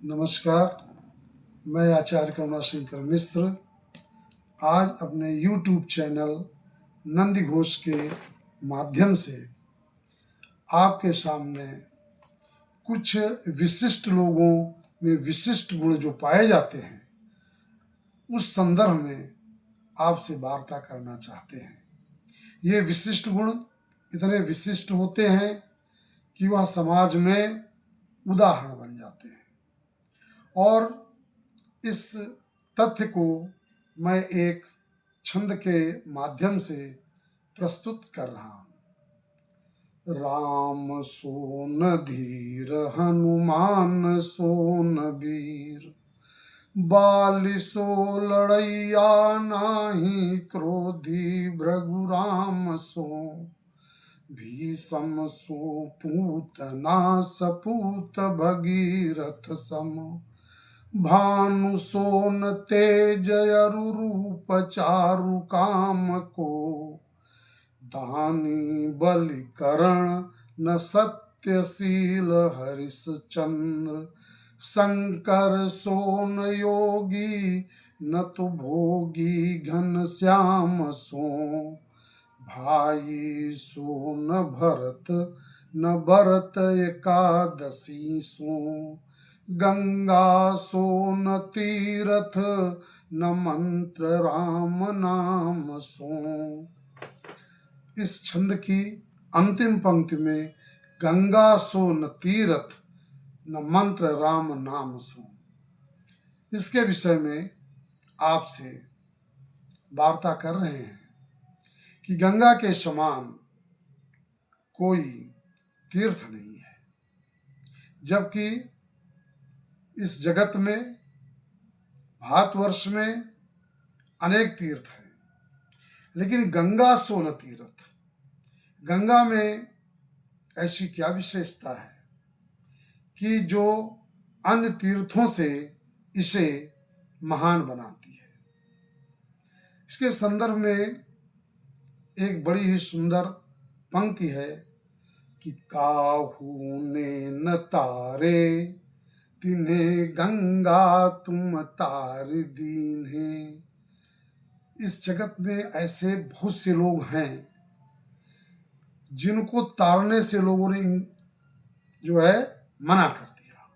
नमस्कार। मैं आचार्य करुणाशंकर मिश्र आज अपने YouTube चैनल नंदी घोष के माध्यम से आपके सामने कुछ विशिष्ट लोगों में विशिष्ट गुण जो पाए जाते हैं उस संदर्भ में आपसे वार्ता करना चाहते हैं। ये विशिष्ट गुण इतने विशिष्ट होते हैं कि वह समाज में उदाहरण बन जाते हैं और इस तथ्य को मैं एक छंद के माध्यम से प्रस्तुत कर रहा हूँ। राम सोन धीर हनुमान सोन वीर, बाली सो लड़ैया नाही क्रोधी भृगु राम सो, भीषम सो पूतना सपूत भगीरथ सम, भानु सोन तेज अरु रूप चारु काम को, दानी बलिकरण न सत्यशील हरिश्चंद्र, शंकर सोन योगी न तो भोगी घन श्याम सो, भाई सोन भरत न भरत एकादशी सो, गंगा सोन तीरथ न मंत्र राम नाम सो। इस छंद की अंतिम पंक्ति में गंगा सोन तीरथ न मंत्र राम नाम सो, इसके विषय में आपसे वार्ता कर रहे हैं कि गंगा के समान कोई तीर्थ नहीं है, जबकि इस जगत में भारतवर्ष में अनेक तीर्थ हैं, लेकिन गंगा सोन तीर्थ, गंगा में ऐसी क्या विशेषता है कि जो अन्य तीर्थों से इसे महान बनाती है। इसके संदर्भ में एक बड़ी ही सुंदर पंक्ति है कि काहू ने न तारे तिन्हें गंगा तुम तार दीन है। इस जगत में ऐसे बहुत से लोग हैं जिनको तारने से लोगों ने जो है मना कर दिया,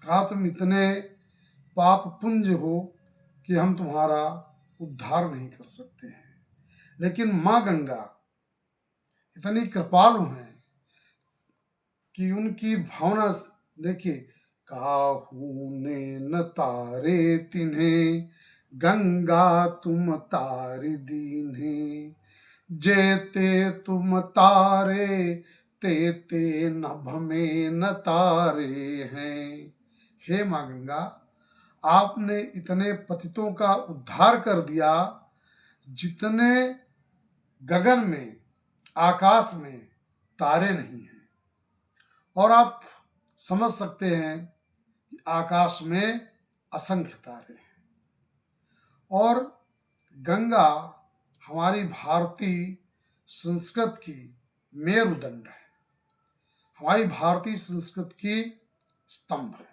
कहा तुम इतने पाप पुंज हो कि हम तुम्हारा उद्धार नहीं कर सकते हैं। लेकिन माँ गंगा इतनी कृपालु हैं कि उनकी भावना देखिए, काहू ने न तारे तिन्हें गंगा तुम तार दीन्हे, जेते तुम तारे ते ते नभ में न तारे हैं। हे माँ गंगा, आपने इतने पतितों का उद्धार कर दिया जितने गगन में आकाश में तारे नहीं हैं। और आप समझ सकते हैं कि आकाश में असंख्य तारे हैं। और गंगा हमारी भारतीय संस्कृत की मेरुदंड है, हमारी भारतीय संस्कृत की स्तंभ है,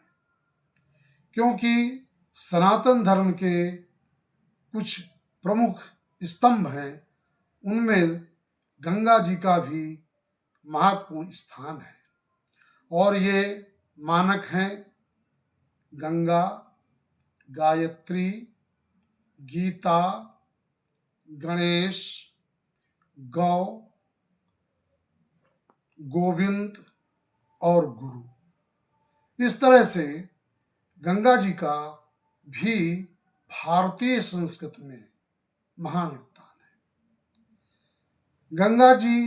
क्योंकि सनातन धर्म के कुछ प्रमुख स्तंभ हैं, उनमें गंगा जी का भी महत्वपूर्ण स्थान है। और ये मानक हैं गंगा, गायत्री, गीता, गणेश, गौ, गोविंद और गुरु। इस तरह से गंगा जी का भी भारतीय संस्कृति में महान योगदान है। गंगा जी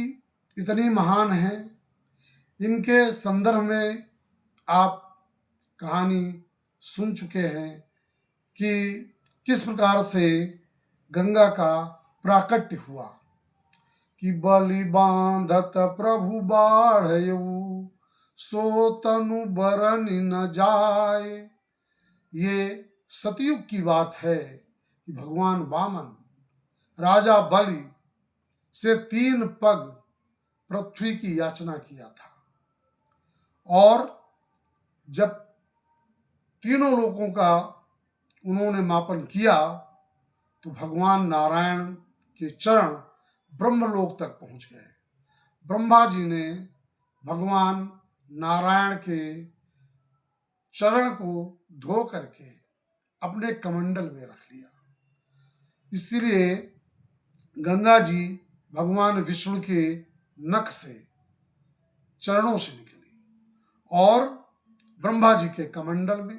इतनी महान हैं, इनके संदर्भ में आप कहानी सुन चुके हैं कि किस प्रकार से गंगा का प्राकट्य हुआ कि बलि बांधत प्रभु बाढ़यऊ, सो तनु बरन न जाए। ये सतयुग की बात है कि भगवान वामन राजा बलि से 3 पग पृथ्वी की याचना किया था, और जब तीनों लोकों का उन्होंने मापन किया तो भगवान नारायण के चरण ब्रह्मलोक तक पहुंच गए। ब्रह्मा जी ने भगवान नारायण के चरण को धो करके अपने कमंडल में रख लिया। इसलिए गंगा जी भगवान विष्णु के नख से, चरणों से निकली और ब्रह्मा जी के कमंडल में।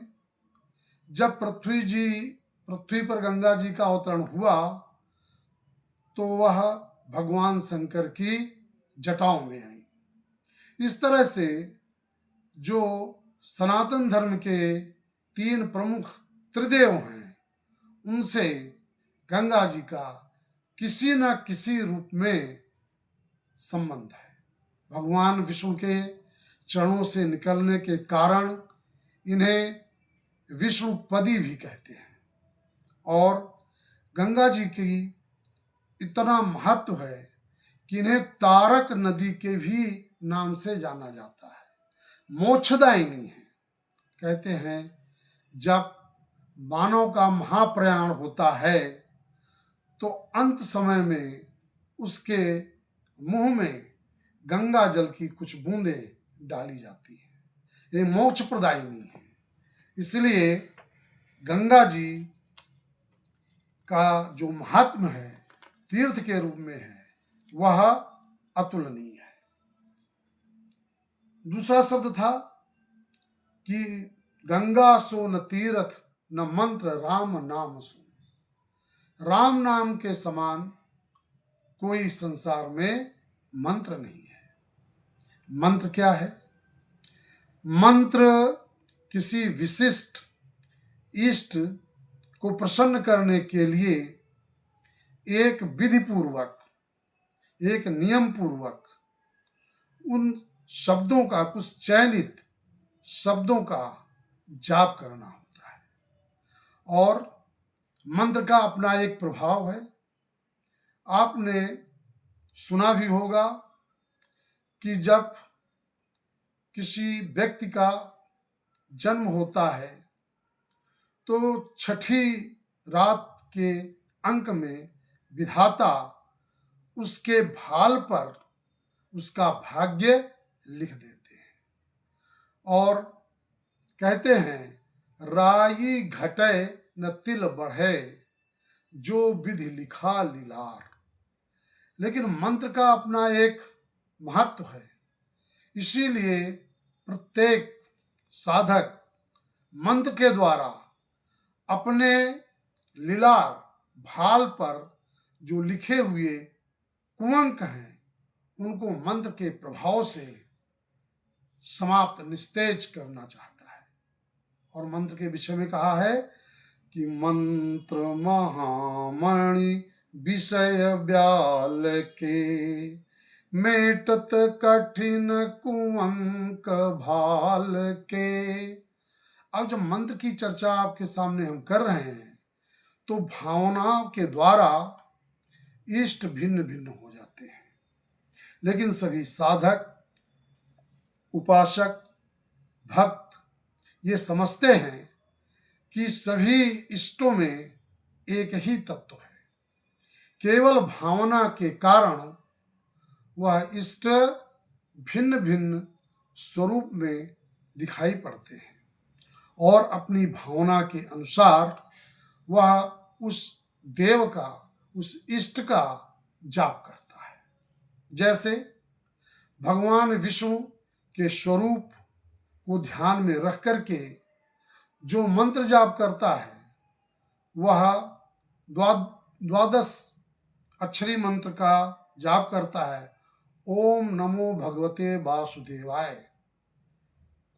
जब पृथ्वी पर गंगा जी का अवतरण हुआ तो वह भगवान शंकर की जटाओं में आई। इस तरह से जो सनातन धर्म के 3 प्रमुख त्रिदेव हैं, उनसे गंगा जी का किसी न किसी रूप में संबंध है। भगवान विष्णु के चरणों से निकलने के कारण इन्हें विष्णुपदी भी कहते हैं। और गंगा जी की इतना महत्व है कि इन्हें तारक नदी के भी नाम से जाना जाता है। मोक्षदायिनी है। कहते हैं जब मानव का महाप्रयाण होता है तो अंत समय में उसके मुंह में गंगा जल की कुछ बूंदें डाली जाती है। ये मोक्ष प्रदायिनी है। इसलिए गंगा जी का जो महात्म है, तीर्थ के रूप में है, वह अतुलनीय है। दूसरा शब्द था कि गंगा सो न तीर्थ न मंत्र राम नाम सो। राम नाम के समान कोई संसार में मंत्र नहीं है। मंत्र क्या है? मंत्र किसी विशिष्ट इष्ट को प्रसन्न करने के लिए एक विधि पूर्वक, एक नियम पूर्वक उन शब्दों का, कुछ चयनित शब्दों का जाप करना होता है। और मंत्र का अपना एक प्रभाव है। आपने सुना भी होगा कि जब किसी व्यक्ति का जन्म होता है तो 6ठी रात के अंक में विधाता उसके भाल पर उसका भाग्य लिख देते हैं और कहते हैं राई घटे न तिल बढ़े जो विधि लिखा लीलार। लेकिन मंत्र का अपना एक महत्व है। इसीलिए प्रत्येक साधक मंत्र के द्वारा अपने लीलार भाल पर जो लिखे हुए कुंवक हैं उनको मंत्र के प्रभाव से समाप्त, निस्तेज करना चाहता है। और मंत्र के विषय में कहा है कि मंत्र महामणि विषय ब्याल के मेटत कठिन कुंवक भाल के। अब जब मंत्र की चर्चा आपके सामने हम कर रहे हैं तो भावनाओं के द्वारा इष्ट भिन्न भिन्न हो जाते हैं। लेकिन सभी साधक, उपासक, भक्त ये समझते हैं कि सभी इष्टों में एक ही तत्व है। केवल भावना के कारण वह इष्ट भिन्न भिन्न स्वरूप में दिखाई पड़ते हैं और अपनी भावना के अनुसार वह उस देव का, उस इष्ट का जाप करता है। जैसे भगवान विष्णु के स्वरूप को ध्यान में रख करके जो मंत्र जाप करता है वह 12 अक्षरी मंत्र का जाप करता है, ओम नमो भगवते वासुदेवाय।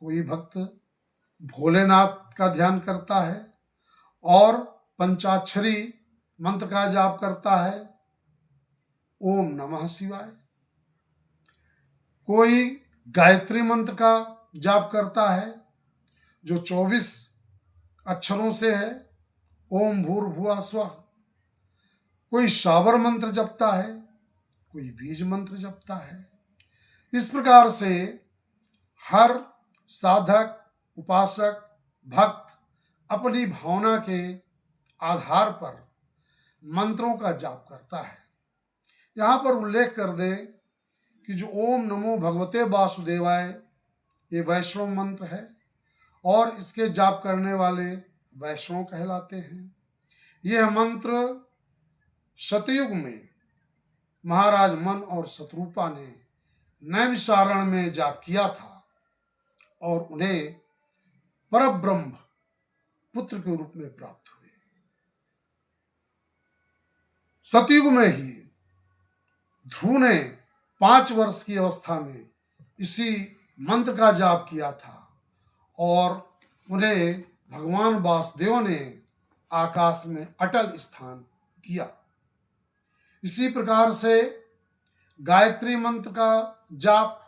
कोई भक्त भोलेनाथ का ध्यान करता है और पंचाक्षरी मंत्र का जाप करता है, ओम नमः शिवाय। कोई गायत्री मंत्र का जाप करता है जो 24 अक्षरों से है, ओम भूर्भुवः स्वः। कोई शाबर मंत्र जपता है, कोई बीज मंत्र जपता है। इस प्रकार से हर साधक, उपासक भक्त अपनी भावना के आधार पर मंत्रों का जाप करता है। यहाँ पर उल्लेख कर दे कि जो ओम नमो भगवते वासुदेवाय ये वैष्णव मंत्र है और इसके जाप करने वाले वैष्णव कहलाते हैं। यह मंत्र सतयुग में महाराज मन और शत्रुपा ने नैमिषारण्य में जाप किया था और उन्हें परब्रह्म पुत्र के रूप में प्राप्त हुए। सतयुग में ही ध्रुव ने 5 वर्ष की अवस्था में इसी मंत्र का जाप किया था और उन्हें भगवान वासुदेव ने आकाश में अटल स्थान दिया। इसी प्रकार से गायत्री मंत्र का जाप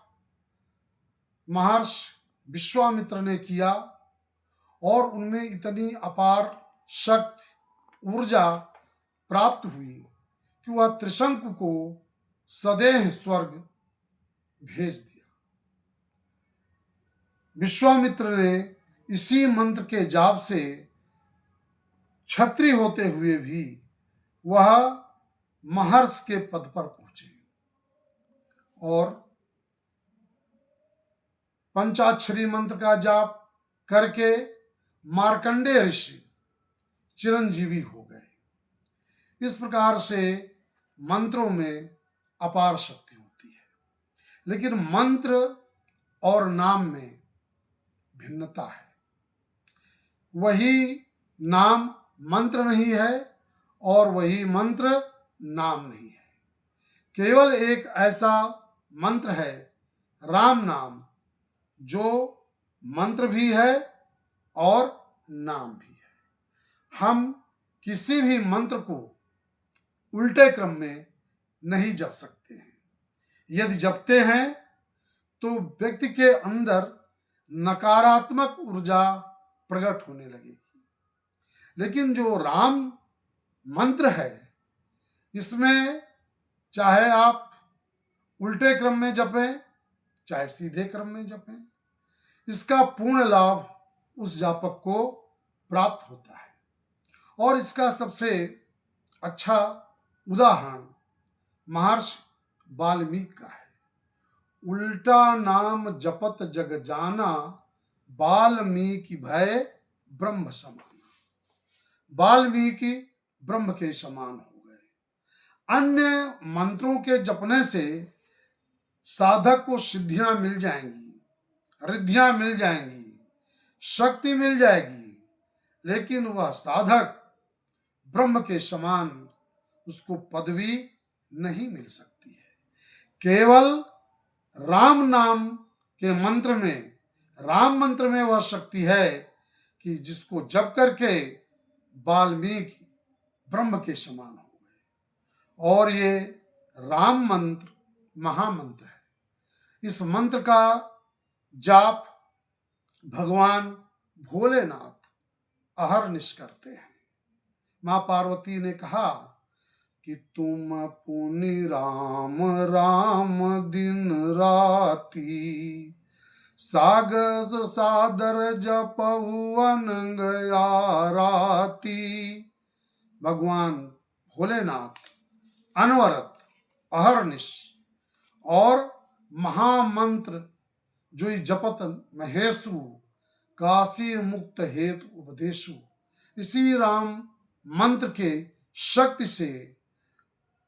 महर्षि विश्वामित्र ने किया और उनमें इतनी अपार शक्ति ऊर्जा प्राप्त हुई कि वह त्रिशंकु को सदेह स्वर्ग भेज दिया। विश्वामित्र ने इसी मंत्र के जाप से क्षत्रिय होते हुए भी वह महर्षि के पद पर पहुंचे और पंचाक्षरी मंत्र का जाप करके मार्कंडेय ऋषि चिरंजीवी हो गए। इस प्रकार से मंत्रों में अपार शक्ति होती है, लेकिन मंत्र और नाम में भिन्नता है। वही नाम मंत्र नहीं है और वही मंत्र नाम नहीं है। केवल एक ऐसा मंत्र है राम नाम, जो मंत्र भी है और नाम भी है। हम किसी भी मंत्र को उल्टे क्रम में नहीं जप सकते हैं। यदि जपते हैं तो व्यक्ति के अंदर नकारात्मक ऊर्जा प्रकट होने लगेगी। लेकिन जो राम मंत्र है, इसमें चाहे आप उल्टे क्रम में जपें चाहे सीधे क्रम में जपें, इसका पूर्ण लाभ उस जापक को प्राप्त होता है। और इसका सबसे अच्छा उदाहरण महर्षि वाल्मीकि का है। उल्टा नाम जपत जग जाना, वाल्मीकि भय ब्रह्म समाना। वाल्मीकि ब्रह्म के समान हो गए। अन्य मंत्रों के जपने से साधक को सिद्धियां मिल जाएंगी, रिद्धियां मिल जाएंगी, शक्ति मिल जाएगी, लेकिन वह साधक ब्रह्म के समान उसको पदवी नहीं मिल सकती है। केवल राम नाम के मंत्र में, राम मंत्र में वह शक्ति है कि जिसको जप करके वाल्मीकि ब्रह्म के समान हो गए। और ये राम मंत्र महामंत्र है। इस मंत्र का जाप भगवान भोलेनाथ अहरनिश करते हैं। मां पार्वती ने कहा कि तुम पुनि राम राम दिन राती, सागर सादर जपऊ अनंग आराती। भगवान भोलेनाथ अनवरत अहरनिश और महामंत्र जो जपत महेशु, काशी मुक्त हेतु उपदेशु, इसी राम मंत्र के शक्ति से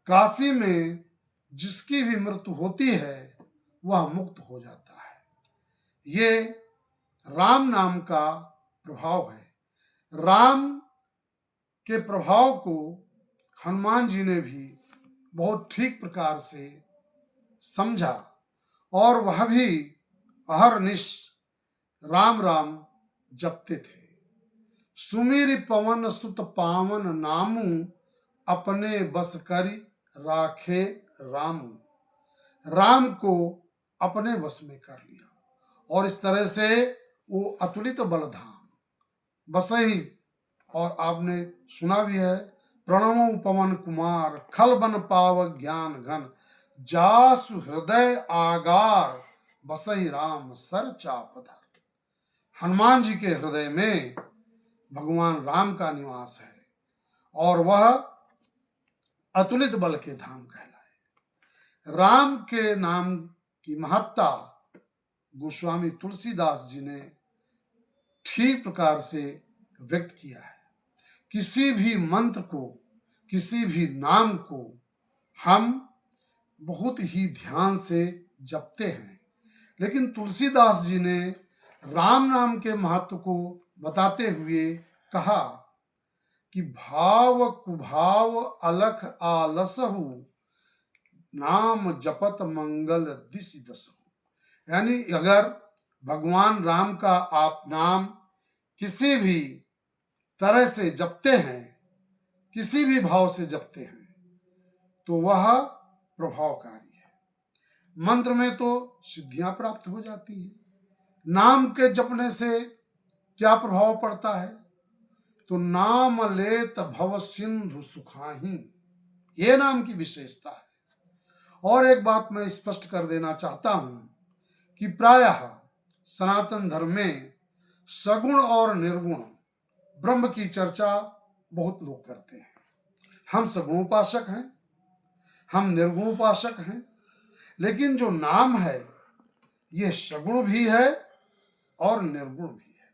काशी में जिसकी भी मृत्यु होती है वह मुक्त हो जाता है। ये राम नाम का प्रभाव है। राम के प्रभाव को हनुमान जी ने भी बहुत ठीक प्रकार से समझा और वह भी अहरनिश राम राम जपते थे। सुमिर पवन सुत पावन नामू, अपने बस करी राखे रामू। राम को अपने वश में कर लिया और इस तरह से वो अतुलित बलधाम बसई। और आपने सुना भी है, प्रणवो पवन कुमार, खल बन पाव ज्ञान घन, जासु हृदय आगार, बसई राम सर चाप धर। हनुमान जी के हृदय में भगवान राम का निवास है और वह अतुलित बल के धाम कहलाए। राम के नाम की महत्ता गोस्वामी तुलसीदास जी ने ठीक प्रकार से व्यक्त किया है। किसी भी मंत्र को, किसी भी नाम को हम बहुत ही ध्यान से जपते हैं, लेकिन तुलसीदास जी ने राम नाम के महत्व को बताते हुए कहा कि भाव कुभाव अलख आलसहु नाम जपत मंगल दिशि दसहु। यानी अगर भगवान राम का आप नाम किसी भी तरह से जपते हैं, किसी भी भाव से जपते हैं, तो वह प्रभावकारी है। मंत्र में तो सिद्धियां प्राप्त हो जाती हैं। नाम के जपने से क्या प्रभाव पड़ता है? तो नाम लेत भव सिंधु सुखाही, ये नाम की विशेषता है। और एक बात मैं स्पष्ट कर देना चाहता हूं कि प्रायः सनातन धर्म में सगुण और निर्गुण ब्रह्म की चर्चा बहुत लोग करते हैं। हम सगुण उपासक हैं, हम निर्गुण उपासक हैं, लेकिन जो नाम है ये सगुण भी है और निर्गुण भी है।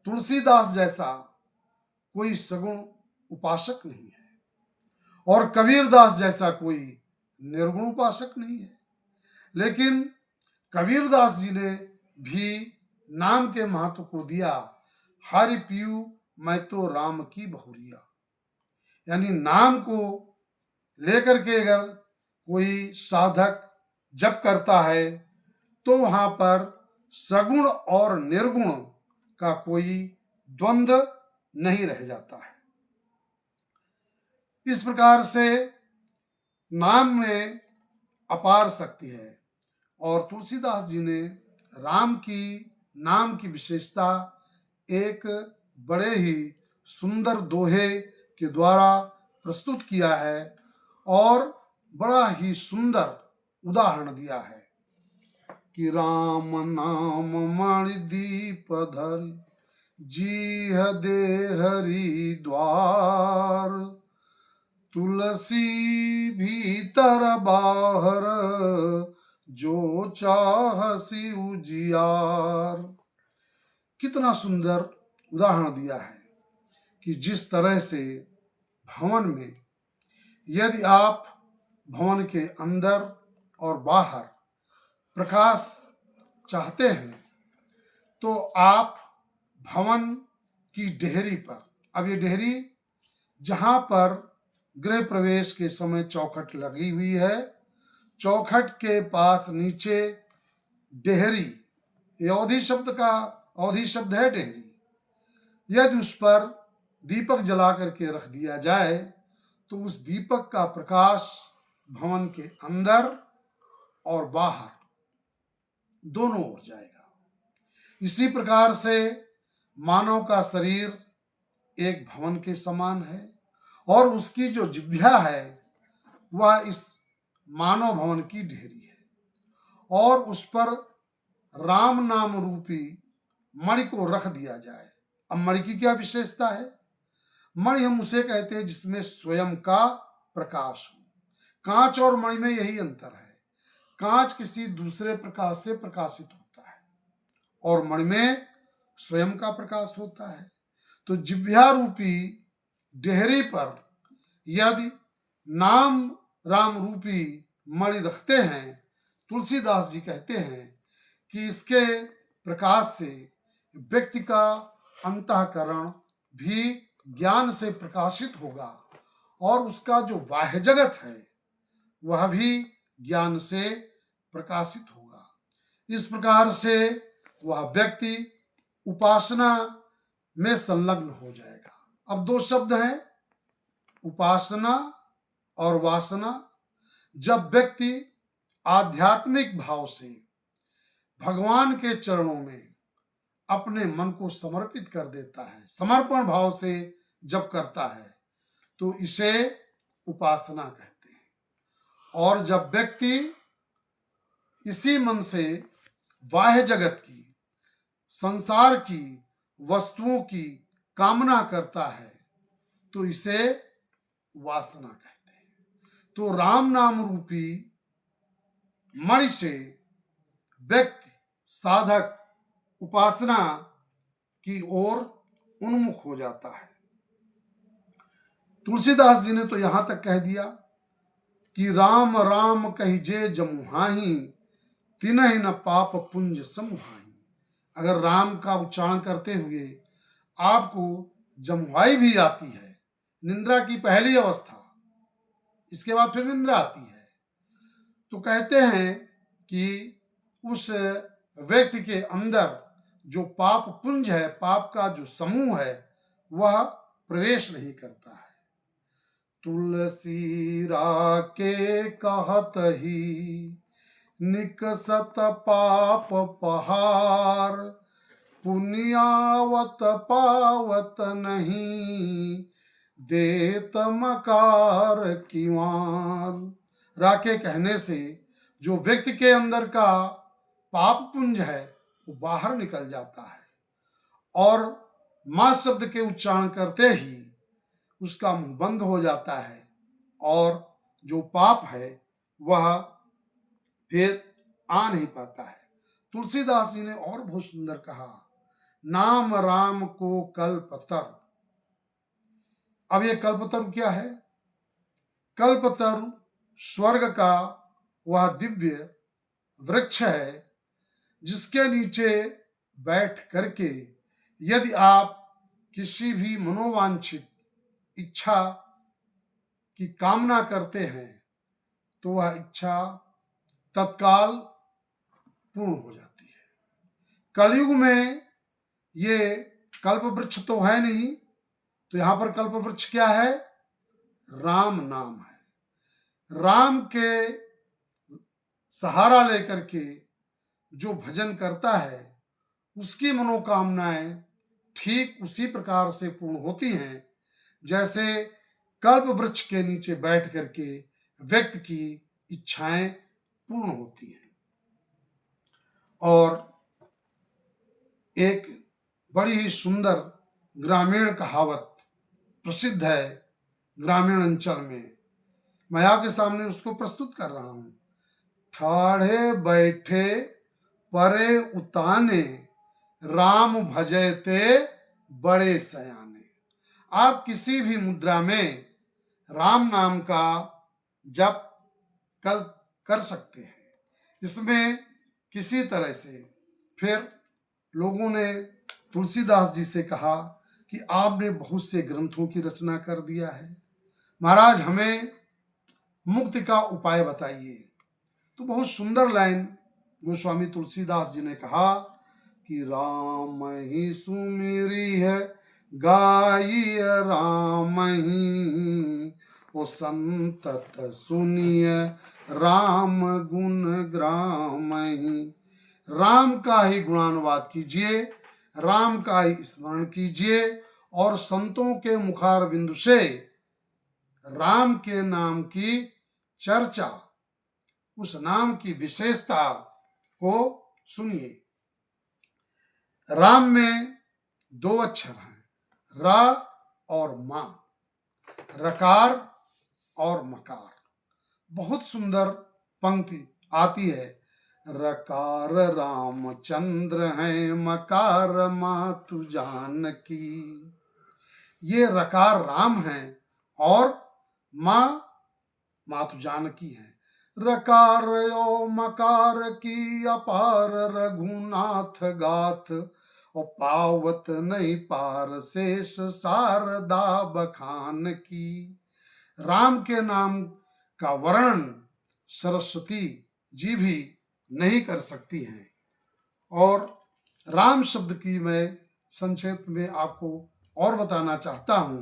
तुलसीदास जैसा कोई सगुण उपासक नहीं है और कबीरदास जैसा कोई निर्गुण उपासक नहीं है, लेकिन कबीरदास जी ने भी नाम के महत्व को दिया। हरि पीयू मैं तो राम की बहुरिया, यानी नाम को लेकर के अगर कोई साधक जप करता है तो वहां पर सगुण और निर्गुण का कोई द्वंद्व नहीं रह जाता है। इस प्रकार से नाम में अपार शक्ति है और तुलसीदास जी ने राम की नाम की विशेषता एक बड़े ही सुंदर दोहे के द्वारा प्रस्तुत किया है और बड़ा ही सुंदर उदाहरण दिया है कि राम नाम मणि दीप धरि जीह दे हरि द्वार, तुलसी भीतर बाहर जो चाहसी उजियार। कितना सुंदर उदाहरण दिया है कि जिस तरह से भवन में यदि आप भवन के अंदर और बाहर प्रकाश चाहते हैं तो आप भवन की डेहरी पर, अब ये डेहरी जहां पर गृह प्रवेश के समय चौखट लगी हुई है, चौखट के पास नीचे डेहरी, ये अवधि शब्द है डेहरी, यदि उस पर दीपक जला करके रख दिया जाए तो उस दीपक का प्रकाश भवन के अंदर और बाहर दोनों ओर जाएगा। इसी प्रकार से मानव का शरीर एक भवन के समान है और उसकी जो जिह्वा है वह इस मानव भवन की ढेरी है और उस पर राम नाम रूपी मणि को रख दिया जाए। अब मणि की क्या विशेषता है? मणि हम उसे कहते हैं जिसमें स्वयं का प्रकाश हो। कांच और मणि में यही अंतर है, कांच किसी दूसरे प्रकाश से प्रकाशित होता है और मणि में स्वयं का प्रकाश होता है। तो जिह्वा रूपी डेहरी पर यदि नाम राम रूपी मणि रखते हैं, तुलसीदास जी कहते हैं कि इसके प्रकाश से व्यक्ति का अंतःकरण भी ज्ञान से प्रकाशित होगा और उसका जो बाह्य जगत है वह भी ज्ञान से प्रकाशित होगा। इस प्रकार से वह व्यक्ति उपासना में संलग्न हो जाएगा। अब दो शब्द हैं, उपासना और वासना। जब व्यक्ति आध्यात्मिक भाव से भगवान के चरणों में अपने मन को समर्पित कर देता है, समर्पण भाव से जब करता है तो इसे उपासना कहते हैं। और जब व्यक्ति इसी मन से बाह्य जगत की संसार की वस्तुओं की कामना करता है तो इसे वासना कहते हैं। तो राम नाम रूपी मणि से व्यक्ति साधक उपासना की ओर उन्मुख हो जाता है। तुलसीदास जी ने तो यहां तक कह दिया कि राम राम कहिजे जमुहाही तिनहि न पाप पुंज समुहाई। अगर राम का उच्चारण करते हुए आपको जमुहाई भी आती है, निंद्रा की पहली अवस्था, इसके बाद फिर निंद्रा आती है, तो कहते हैं कि उस व्यक्ति के अंदर जो पाप पुंज है, पाप का जो समूह है, वह प्रवेश नहीं करता है। तुलसी के कहत ही निकसत पाप पहार पुण्यावत पावत नहीं देत मकार किवार। राके कहने से जो व्यक्ति के अंदर का पाप पुंज है वो बाहर निकल जाता है और मां शब्द के उच्चारण करते ही उसका मुंह बंद हो जाता है और जो पाप है वह फिर आ नहीं पाता है। तुलसीदास जी ने और बहुत सुंदर कहा, नाम राम को कल्पतर। अब ये कल्पतरु क्या है? कल्पतरु स्वर्ग का वह दिव्य वृक्ष है जिसके नीचे बैठ करके यदि आप किसी भी मनोवांछित इच्छा की कामना करते हैं तो वह इच्छा तत्काल पूर्ण हो जाती है। कलयुग में ये कल्प वृक्ष तो है नहीं, तो यहां पर कल्प वृक्ष क्या है? राम नाम है। राम के सहारा लेकर के जो भजन करता है उसकी मनोकामनाएं ठीक उसी प्रकार से पूर्ण होती हैं जैसे कल्प वृक्ष के नीचे बैठ करके व्यक्ति की इच्छाएं पूर्ण होती हैं। और एक बड़ी ही सुंदर ग्रामीण कहावत प्रसिद्ध है ग्रामीण अंचल में, मैं आपके सामने उसको प्रस्तुत कर रहा हूं। ठाढ़े बैठे परे उताने राम भजते बड़े सयाने। आप किसी भी मुद्रा में राम नाम का जप कर सकते हैं। इसमें किसी तरह से फिर लोगों ने तुलसीदास जी से कहा कि आपने बहुत से ग्रंथों की रचना कर दिया है, महाराज हमें मुक्ति का उपाय बताइए। तो बहुत सुंदर लाइन गोस्वामी तुलसीदास जी ने कहा कि राम ही सुमिरी है गाई राम ही, ओ संतत सुनिय राम गुण ग्राम ही। राम का ही गुणानुवाद कीजिए, राम का ही स्मरण कीजिए और संतों के मुखार बिंदु से राम के नाम की चर्चा, उस नाम की विशेषता को सुनिए। राम में दो अक्षर हैं, रा और मा, रकार और मकार। बहुत सुंदर पंक्ति आती है, रकार रामचंद्र हैं मकार मातु जानकी। ये रकार राम हैं और माँ मातु जानकी हैं। रकार यो मकार की अपार रघुनाथ गाथ, और पावत नहीं पार शेष शारदा बखान की। राम के नाम का वर्णन सरस्वती जी भी नहीं कर सकती हैं। और राम शब्द की मैं संक्षेप में आपको और बताना चाहता हूं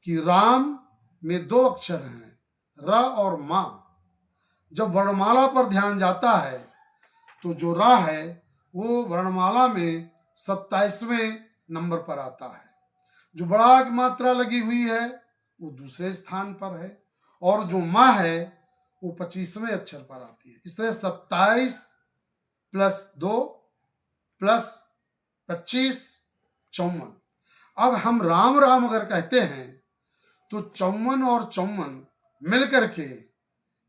कि राम में दो अक्षर हैं, र और मा। जब वर्णमाला पर ध्यान जाता है तो जो रा है वो वर्णमाला में 27वें नंबर पर आता है, जो बड़ा की मात्रा लगी हुई है वो दूसरे स्थान पर है, और जो माँ है वो 25वें अक्षर पर आती है। इस तरह 27 + 2 + 25, 54। अब हम राम राम अगर कहते हैं तो 54 और 54 मिलकर के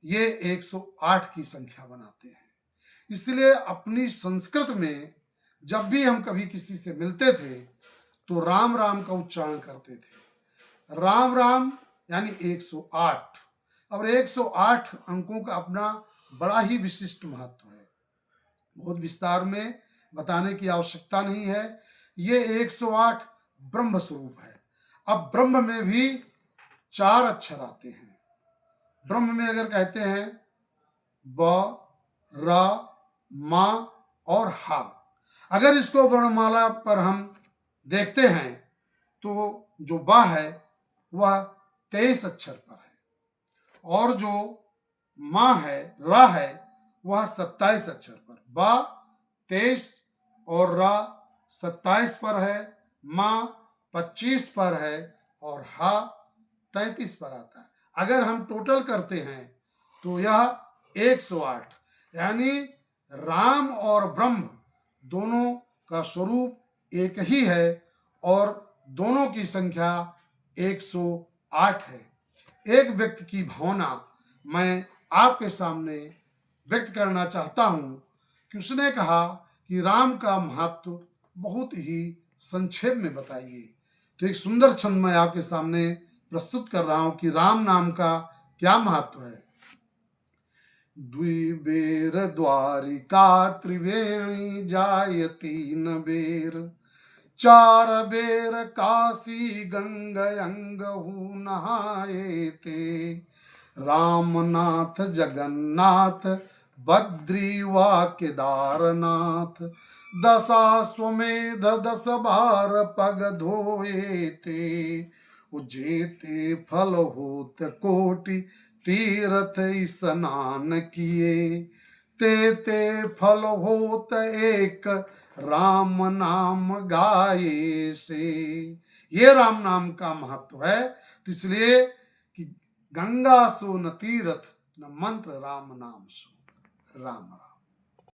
ये 108 की संख्या बनाते हैं। इसलिए अपनी संस्कृत में जब भी हम कभी किसी से मिलते थे तो राम राम का उच्चारण करते थे। राम राम यानी 108। और 108 अंकों का अपना बड़ा ही विशिष्ट महत्व है, बहुत विस्तार में बताने की आवश्यकता नहीं है। ये 108 ब्रह्म स्वरूप है। अब ब्रह्म में भी 4 अक्षर आते हैं। ब्रह्म में अगर कहते हैं ब, र, मा और हा, अगर इसको वर्णमाला पर हम देखते हैं तो जो ब है वह 23 अक्षर पर है और जो मा है, रा है, वह 27 अक्षर पर। बा 23 और रा 27 पर है, मा 25 पर है और हा 33 पर आता है। अगर हम टोटल करते हैं तो यह 108, यानी राम और ब्रह्म दोनों का स्वरूप एक ही है और दोनों की संख्या 108 है। एक व्यक्ति की भावना मैं आपके सामने व्यक्त करना चाहता हूं कि उसने कहा कि राम का महत्व बहुत ही संक्षेप में बताइए। तो एक सुंदर छंद मैं आपके सामने प्रस्तुत कर रहा हूं कि राम नाम का क्या महत्व है। द्विबेर द्वारिका त्रिवेणी जाय तीन बेर, 4 बेर काशी गंगयंगहु नहाए ते, रामनाथ जगन्नाथ बद्री वा केदारनाथ, 10 अश्वमेध 10 बार पग धोए ते, जेते फल होत कोटि तीर्थ स्नान किए, ते फल होत एक राम नाम गाये से। ये राम नाम का महत्व है। तो इसलिए कि गंगा सो न तीर्थ न मंत्र राम नाम सो। राम राम।